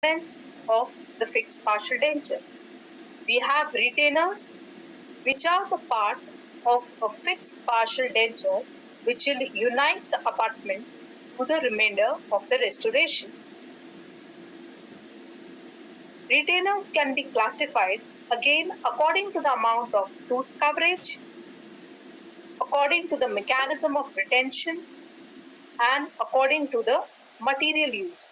components of the fixed partial denture. We have retainers, which are the part of a fixed partial denture which will unite the abutment to the remainder of the restoration. Retainers can be classified again according to the amount of tooth coverage, according to the mechanism of retention, and according to the material used.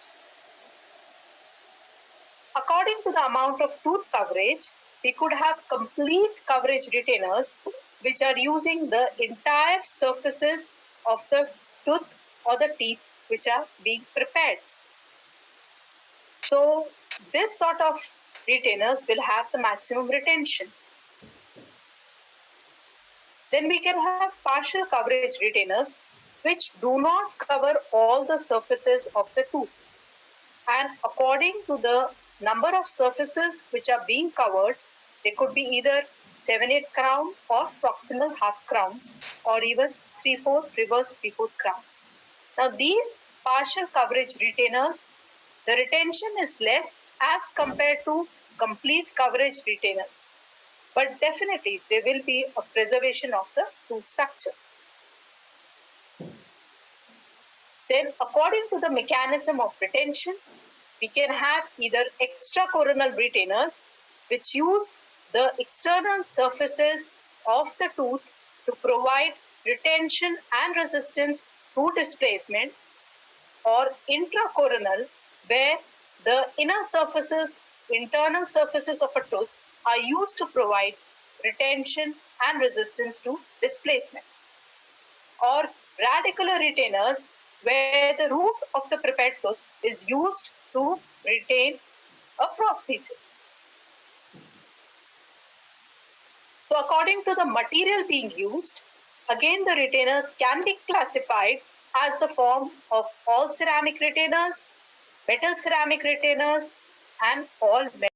According to the amount of tooth coverage, we could have complete coverage retainers which are using the entire surfaces of the tooth or the teeth which are being prepared. So this sort of retainers will have the maximum retention. Then we can have partial coverage retainers which do not cover all the surfaces of the tooth. And according to the number of surfaces which are being covered, they could be either 7/8 crown or proximal half crowns, or even 3/4 reverse 3/4 crowns. Now these partial coverage retainers, the retention is less as compared to complete coverage retainers, but definitely there will be a preservation of the tooth structure. Then according to the mechanism of retention, we can have either extracoronal retainers which use the external surfaces of the tooth to provide retention and resistance to displacement, or intracoronal where the inner surfaces, internal surfaces of a tooth are used to provide retention and resistance to displacement, or radicular retainers where the root of the prepared tooth is used to retain a prosthesis. So according to the material being used, again the retainers can be classified as the form of all ceramic retainers, metal ceramic retainers, and all metal